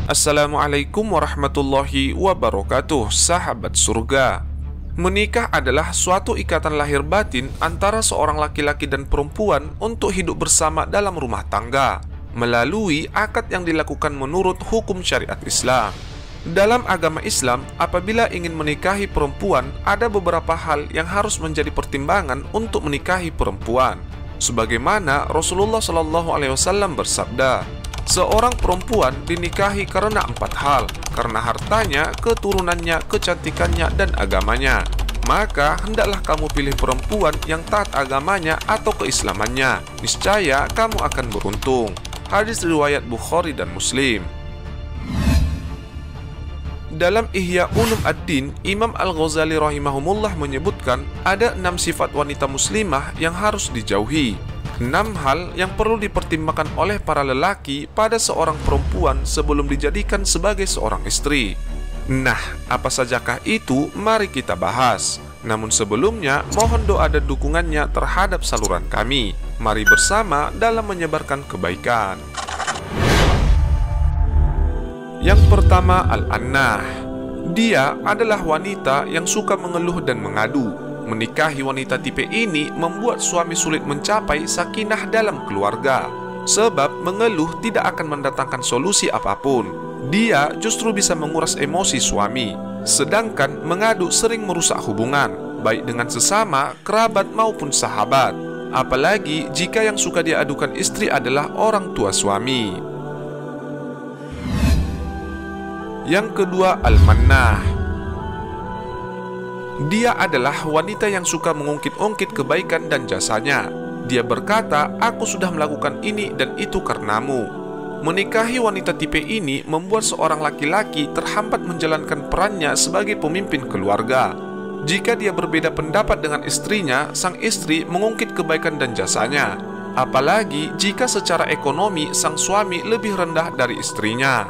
Assalamualaikum warahmatullahi wabarakatuh, sahabat surga. Menikah adalah suatu ikatan lahir batin antara seorang laki-laki dan perempuan untuk hidup bersama dalam rumah tangga melalui akad yang dilakukan menurut hukum syariat Islam. Dalam agama Islam, apabila ingin menikahi perempuan, ada beberapa hal yang harus menjadi pertimbangan untuk menikahi perempuan. Sebagaimana Rasulullah SAW bersabda, seorang perempuan dinikahi karena 4 hal, karena hartanya, keturunannya, kecantikannya, dan agamanya. Maka hendaklah kamu pilih perempuan yang taat agamanya atau keislamannya. Niscaya kamu akan beruntung. Hadis riwayat Bukhari dan Muslim. Dalam Ihya Ulum Ad-Din, Imam Al-Ghazali rahimahumullah menyebutkan ada 6 sifat wanita muslimah yang harus dijauhi. 6 hal yang perlu dipertimbangkan oleh para lelaki pada seorang perempuan sebelum dijadikan sebagai seorang istri. Nah, apa sajakah itu? Mari kita bahas. Namun sebelumnya, mohon doa dan dukungannya terhadap saluran kami. Mari bersama dalam menyebarkan kebaikan. Yang pertama, Al-Annah. Dia adalah wanita yang suka mengeluh dan mengadu. Menikahi wanita tipe ini membuat suami sulit mencapai sakinah dalam keluarga. Sebab mengeluh tidak akan mendatangkan solusi apapun. Dia justru bisa menguras emosi suami. Sedangkan mengadu sering merusak hubungan, baik dengan sesama, kerabat maupun sahabat. Apalagi jika yang suka diadukan istri adalah orang tua suami. Yang kedua, Al-Mannah. Dia adalah wanita yang suka mengungkit-ungkit kebaikan dan jasanya. Dia berkata, aku sudah melakukan ini dan itu karenamu. Menikahi wanita tipe ini membuat seorang laki-laki terhambat menjalankan perannya sebagai pemimpin keluarga. Jika dia berbeda pendapat dengan istrinya, sang istri mengungkit kebaikan dan jasanya. Apalagi jika secara ekonomi sang suami lebih rendah dari istrinya.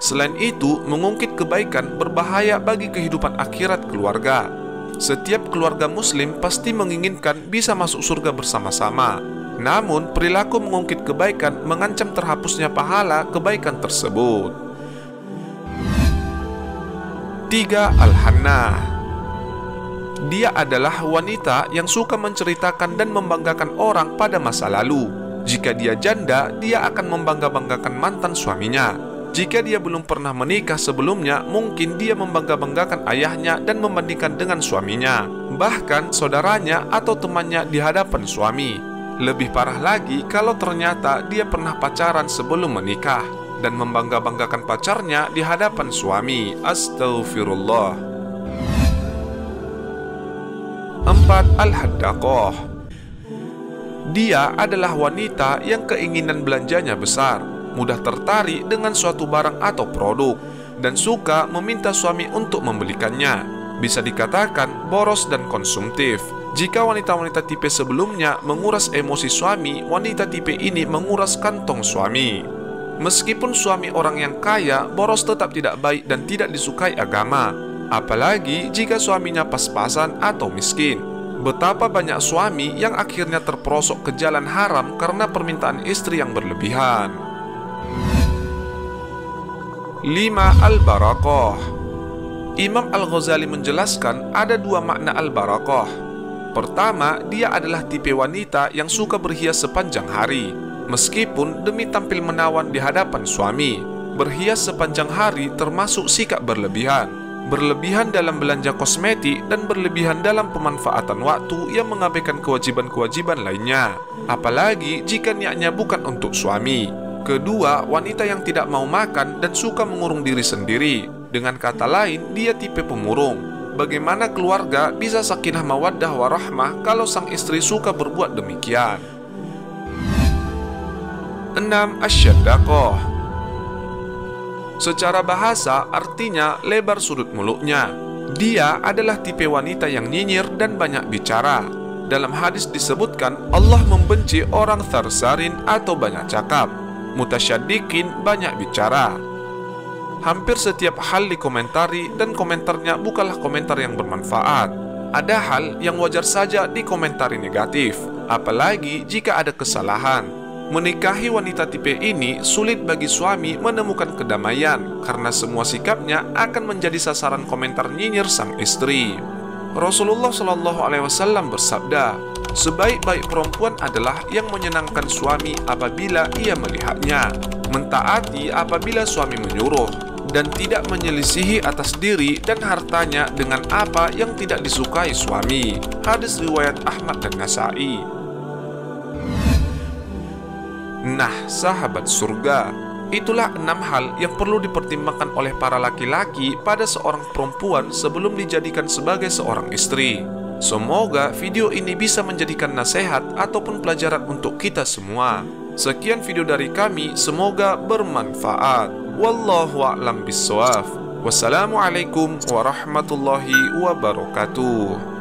Selain itu, mengungkit kebaikan berbahaya bagi kehidupan akhirat keluarga. Setiap keluarga muslim pasti menginginkan bisa masuk surga bersama-sama. Namun, perilaku mengungkit kebaikan mengancam terhapusnya pahala kebaikan tersebut. 3. Al-Hannah. Dia adalah wanita yang suka menceritakan dan membanggakan orang pada masa lalu. Jika dia janda, dia akan membangga-banggakan mantan suaminya. Jika dia belum pernah menikah sebelumnya, mungkin dia membangga-banggakan ayahnya dan membandingkan dengan suaminya, bahkan saudaranya atau temannya di hadapan suami. Lebih parah lagi kalau ternyata dia pernah pacaran sebelum menikah dan membangga-banggakan pacarnya di hadapan suami. Astaghfirullah. 4. Al-Haddaqah. Dia adalah wanita yang keinginan belanjanya besar, mudah tertarik dengan suatu barang atau produk, dan suka meminta suami untuk membelikannya. Bisa dikatakan boros dan konsumtif. Jika wanita-wanita tipe sebelumnya menguras emosi suami, wanita tipe ini menguras kantong suami. Meskipun suami orang yang kaya, boros tetap tidak baik dan tidak disukai agama. Apalagi jika suaminya pas-pasan atau miskin. Betapa banyak suami yang akhirnya terperosok ke jalan haram karena permintaan istri yang berlebihan. 5. Al-Barakah. Imam Al-Ghazali menjelaskan ada 2 makna Al-Barakah. Pertama, dia adalah tipe wanita yang suka berhias sepanjang hari, meskipun demi tampil menawan di hadapan suami. Berhias sepanjang hari termasuk sikap berlebihan. Berlebihan dalam belanja kosmetik dan berlebihan dalam pemanfaatan waktu yang mengabaikan kewajiban-kewajiban lainnya. Apalagi jika niatnya bukan untuk suami. Kedua, wanita yang tidak mau makan dan suka mengurung diri sendiri. Dengan kata lain, dia tipe pemurung. Bagaimana keluarga bisa sakinah mawaddah warahmah kalau sang istri suka berbuat demikian? 6. Asyaddaqah. Secara bahasa artinya lebar sudut mulutnya. Dia adalah tipe wanita yang nyinyir dan banyak bicara. Dalam hadis disebutkan Allah membenci orang tharsarin atau banyak cakap, mutasyaddiqin banyak bicara. Hampir setiap hal dikomentari dan komentarnya bukanlah komentar yang bermanfaat. Ada hal yang wajar saja dikomentari negatif, apalagi jika ada kesalahan. Menikahi wanita tipe ini sulit bagi suami menemukan kedamaian karena semua sikapnya akan menjadi sasaran komentar nyinyir sang istri. Rasulullah Shallallahu Alaihi Wasallam bersabda, sebaik-baik perempuan adalah yang menyenangkan suami apabila ia melihatnya, mentaati apabila suami menyuruh, dan tidak menyelisihi atas diri dan hartanya dengan apa yang tidak disukai suami. Hadis riwayat Ahmad dan Nasai. Nah, sahabat surga, itulah 6 hal yang perlu dipertimbangkan oleh para laki-laki pada seorang perempuan sebelum dijadikan sebagai seorang istri. Semoga video ini bisa menjadikan nasihat ataupun pelajaran untuk kita semua. Sekian video dari kami, semoga bermanfaat. Wallahu a'lam bishawab. Wassalamualaikum warahmatullahi wabarakatuh.